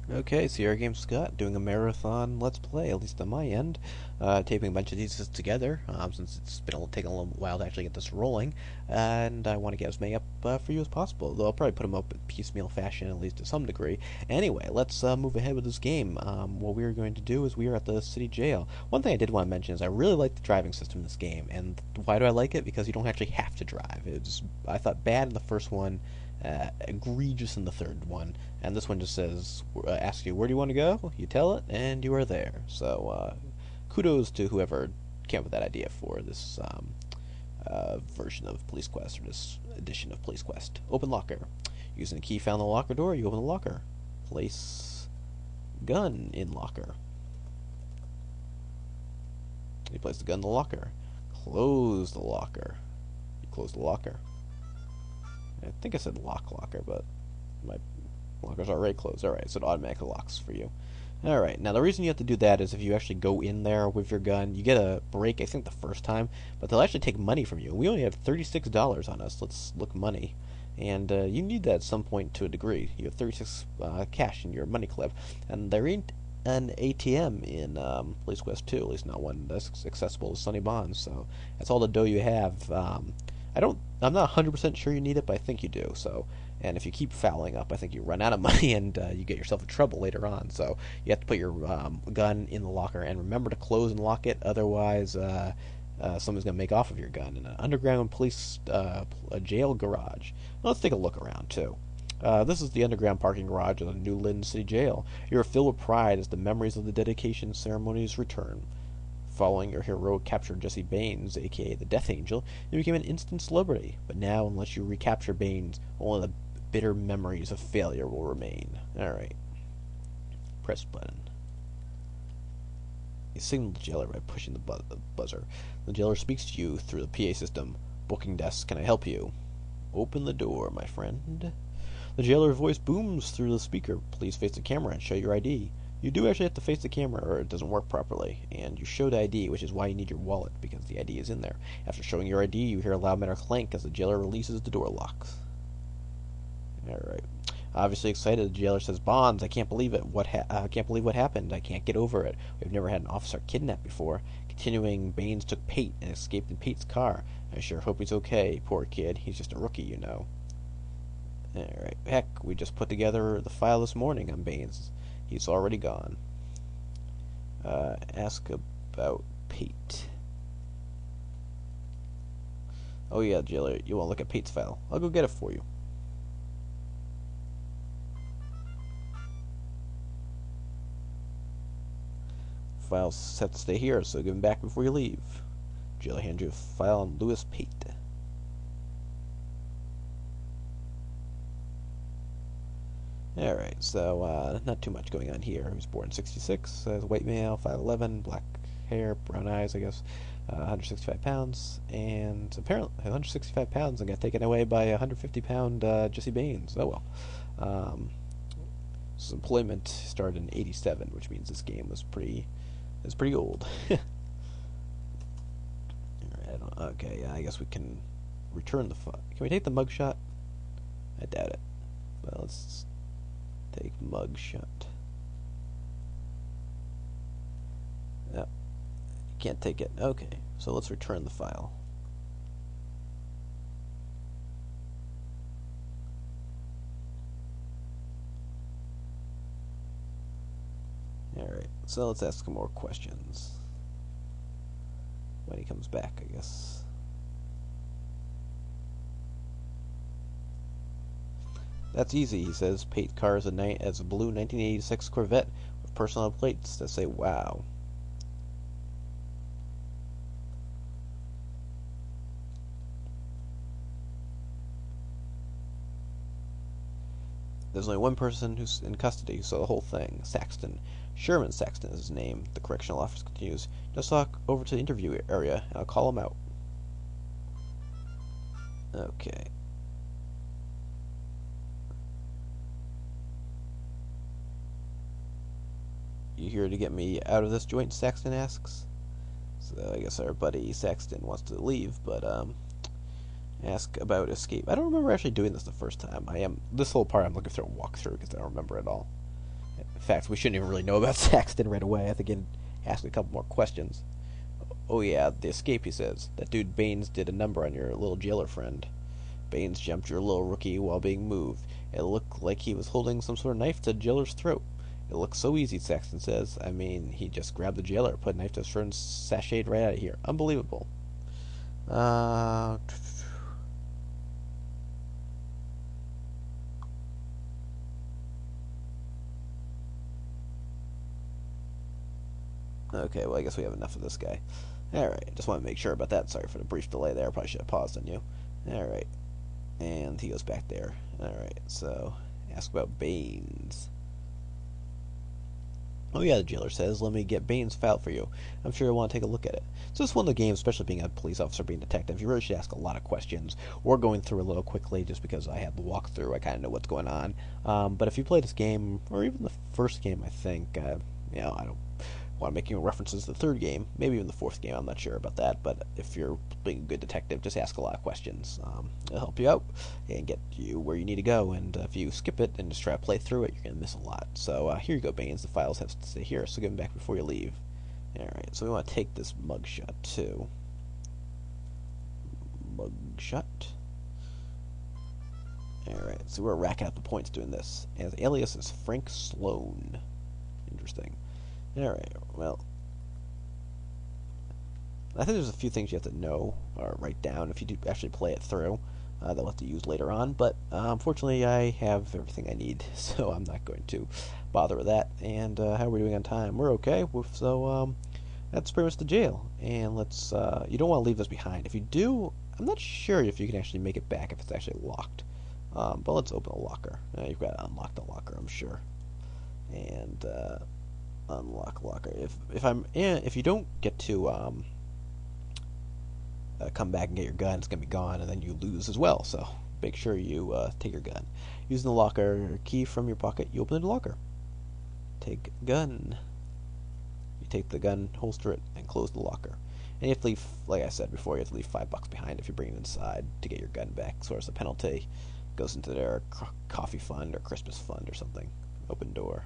Okay, Sierra Game Scott doing a marathon Let's Play, at least on my end. Taping a bunch of these together, since it's been taking a little while to actually get this rolling. And I want to get as many up for you as possible, though I'll probably put them up in piecemeal fashion, at least to some degree. Anyway, let's move ahead with this game. What we're going to do is we are at the city jail. One thing I did want to mention is I really like the driving system in this game. And why do I like it? Because you don't actually have to drive. I thought bad in the first one, egregious in the third one, and this one just says, asks you, where do you want to go? You tell it, and you are there. So, kudos to whoever came up with that idea for this version of Police Quest, or this edition of Police Quest. Open locker. Using a key found in the locker door, you open the locker. Place gun in locker. You place the gun in the locker. Close the locker. You close the locker. I think I said locker, but my locker's already closed. Alright, so it automatically locks for you. Alright, now the reason you have to do that is if you actually go in there with your gun, you get a break, I think, the first time, but they'll actually take money from you. We only have $36 on us. Let's look money. And you need that at some point to a degree. You have 36 cash in your money clip, and there ain't an ATM in Police Quest 2, at least not one that's accessible to Sonny Bonds, so that's all the dough you have. I'm not 100% sure you need it, but I think you do. So, and if you keep fouling up, I think you run out of money and you get yourself in trouble later on. So you have to put your gun in the locker and remember to close and lock it. Otherwise, someone's gonna make off of your gun in an underground police a jail garage. Well, let's take a look around too. This is the underground parking garage of the New Lynn City Jail. You are filled with pride as the memories of the dedication ceremonies return. Following your heroic capture of Jesse Baines, aka the Death Angel, you became an instant celebrity. But now, unless you recapture Baines, only the bitter memories of failure will remain. Alright. Press button. You signal the jailer by pushing the buzzer. The jailer speaks to you through the PA system. Booking desk, can I help you? Open the door, my friend. The jailer's voice booms through the speaker. Please face the camera and show your ID. You do actually have to face the camera or it doesn't work properly, and you show the ID, which is why you need your wallet, because the ID is in there. After showing your ID, you hear a loud metal clank as the jailer releases the door locks. Alright. Obviously excited, the jailer says, Bonds, I can't believe it. I can't believe what happened. I can't get over it. We've never had an officer kidnapped before. Continuing, Baines took Pate and escaped in Pate's car. I sure hope he's okay. Poor kid. He's just a rookie, you know. Alright. Heck, we just put together the file this morning on Baines. He's already gone. Ask about Pate. Oh yeah, jailer, you want to look at Pate's file? I'll go get it for you. File's set to stay here, so give him back before you leave. Jailer hands you a file on Louis Pate. Alright, so not too much going on here. He was born in 66, white male, 5'11", black hair, brown eyes, I guess, 165 pounds, and apparently 165 pounds and got taken away by a 150-pound Jesse Baines. Oh well. His employment started in 87, which means this game was pretty old. Alright, okay, I guess we can return the file. Can we take the mugshot? I doubt it. But let's take mugshot. No, you can't take it. Okay, so let's return the file. Alright, so let's ask some more questions. When he comes back, I guess. That's easy, he says. Pate's car is a blue 1986 Corvette with personal plates that say "Wow." There's only one person who's in custody, so the whole thing. Saxton. Sherman Saxton is his name. The correctional officer continues. Just walk over to the interview area, and I'll call him out. Okay. You here to get me out of this joint? Saxton asks. So I guess our buddy Saxton wants to leave, but ask about escape. I don't remember actually doing this the first time. This whole part I'm looking through a walkthrough because I don't remember it all. In fact, we shouldn't even really know about Saxton right away. I think he'd ask a couple more questions. Oh yeah, the escape, he says. That dude Baines did a number on your little jailer friend. Baines jumped your little rookie while being moved. It looked like he was holding some sort of knife to the jailer's throat. It looked so easy, Saxton says. I mean, he just grabbed the jailer, put a knife to his throat, and sashayed right out of here. Unbelievable. Okay, well, I guess we have enough of this guy. Alright, just want to make sure about that. Sorry for the brief delay there. Probably should have paused on you. Alright, and he goes back there. Alright, so ask about Baines. Oh yeah, the jailer says, let me get Baines' file for you. I'm sure you'll want to take a look at it. So this is one of the games, especially being a police officer, being a detective, you really should ask a lot of questions. We're going through a little quickly just because I have the walkthrough. I kind of know what's going on. But if you play this game, or even the first game, I think, I don't want to make any references to the third game, maybe even the fourth game, I'm not sure about that, but if you're being a good detective, just ask a lot of questions. It'll help you out and get you where you need to go, and if you skip it and just try to play through it, you're going to miss a lot. So here you go, Baines, the files have to stay here, so give them back before you leave. Alright, so we want to take this mugshot too. Mugshot. Alright, so we're racking up the points doing this. And the alias is Frank Sloan. Interesting. Alright, well, I think there's a few things you have to know or write down if you do actually play it through that we'll have to use later on, but unfortunately I have everything I need, so I'm not going to bother with that. And how are we doing on time? We're okay, so that's pretty much the jail. And let's, you don't want to leave this behind. If you do, I'm not sure if you can actually make it back if it's actually locked. But let's open the locker. You've got to unlock the locker, I'm sure. And, unlock locker. If you don't get to come back and get your gun, it's gonna be gone, and then you lose as well. So make sure you take your gun. Using the locker key from your pocket, you open the locker. Take gun. You take the gun, holster it, and close the locker. And you have to leave, like I said before, you have to leave $5 behind if you bring it inside to get your gun back. So as a penalty, goes into their coffee fund or Christmas fund or something. Open door.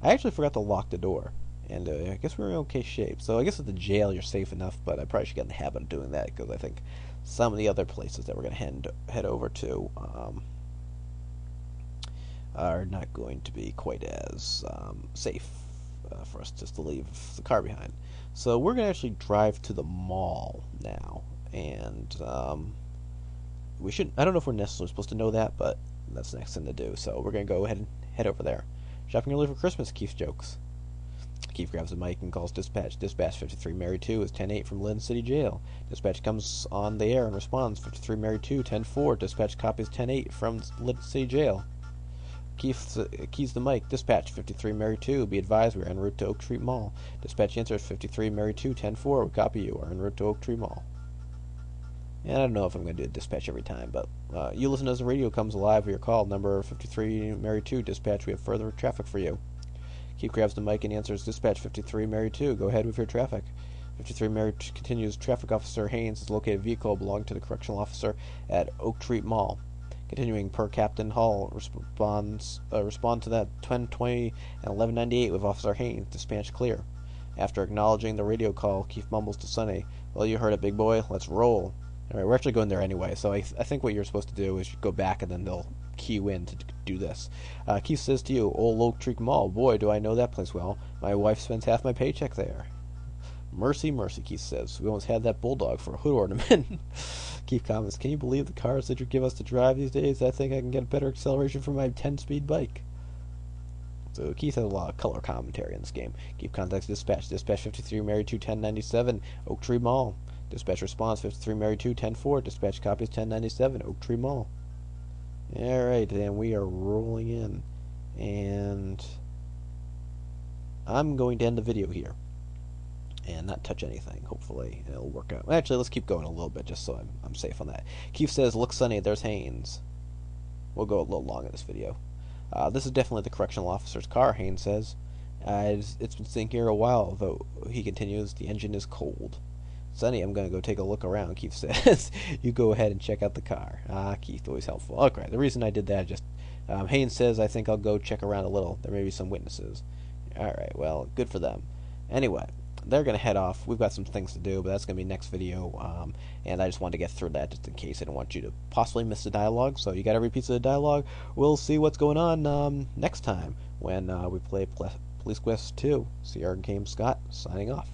I actually forgot to lock the door, and I guess we're in okay shape. So I guess at the jail you're safe enough, but I probably should get in the habit of doing that because I think some of the other places that we're going to head over to are not going to be quite as safe for us just to leave the car behind. So we're going to actually drive to the mall now, and we should. I don't know if we're necessarily supposed to know that, but that's the next thing to do. So we're going to go ahead and head over there. Shopping early for Christmas, Keith jokes. Keith grabs the mic and calls dispatch. Dispatch 53 Mary 2 is 10-8 from Lynn City Jail. Dispatch comes on the air and responds. 53 Mary 2, 10-4. Dispatch copies 10-8 from Lynn City Jail. Keith keys the mic. Dispatch 53 Mary 2. Be advised we are en route to Oak Street Mall. Dispatch answers 53 Mary 2, 10-4. We copy you. Are en route to Oak Tree Mall. And I don't know if I'm going to do a dispatch every time, but you listen as the radio comes alive with your call. Number 53 Mary 2, dispatch, we have further traffic for you. Keith grabs the mic and answers, dispatch 53 Mary 2, go ahead with your traffic. 53 Mary continues, traffic officer Haynes has located a vehicle belonging to the correctional officer at Oak Street Mall. Continuing, per Captain Hall, respond to that 10:20 and 11:98 with Officer Haynes, dispatch clear. After acknowledging the radio call, Keith mumbles to Sonny, well, you heard it, big boy, let's roll. Alright, we're actually going there anyway, so I think what you're supposed to do is go back and then they'll key you in to do this. Keith says to you, Old Oak Tree Mall, boy, do I know that place well. My wife spends half my paycheck there. Mercy, mercy, Keith says. We almost had that bulldog for a hood ornament. Keith comments, can you believe the cars that you give us to drive these days? I think I can get better acceleration from my 10-speed bike. So Keith has a lot of color commentary in this game. Keith contacts dispatch. Dispatch 53 Mary 2, 1097, Oak Tree Mall. Dispatch response 53 Mary 2, 10-4. Dispatch copies 1097, Oak Tree Mall. Alright, and we are rolling in. And I'm going to end the video here. And not touch anything. Hopefully it'll work out. Actually, let's keep going a little bit just so I'm safe on that. Keith says, look, Sonny, there's Haynes. We'll go a little long in this video. This is definitely the correctional officer's car, Haynes says. It's been sitting here a while, though, he continues, the engine is cold. Sonny, I'm going to go take a look around, Keith says. You go ahead and check out the car. Keith, always helpful. Okay, the reason I did that, just Haynes says, I think I'll go check around a little. There may be some witnesses. Alright, well, good for them. Anyway, they're going to head off. We've got some things to do, but that's going to be next video. And I just wanted to get through that just in case. I didn't want you to possibly miss the dialogue. So you got every piece of the dialogue. We'll see what's going on next time when we play Police Quest 2. Sierra Games Scott, signing off.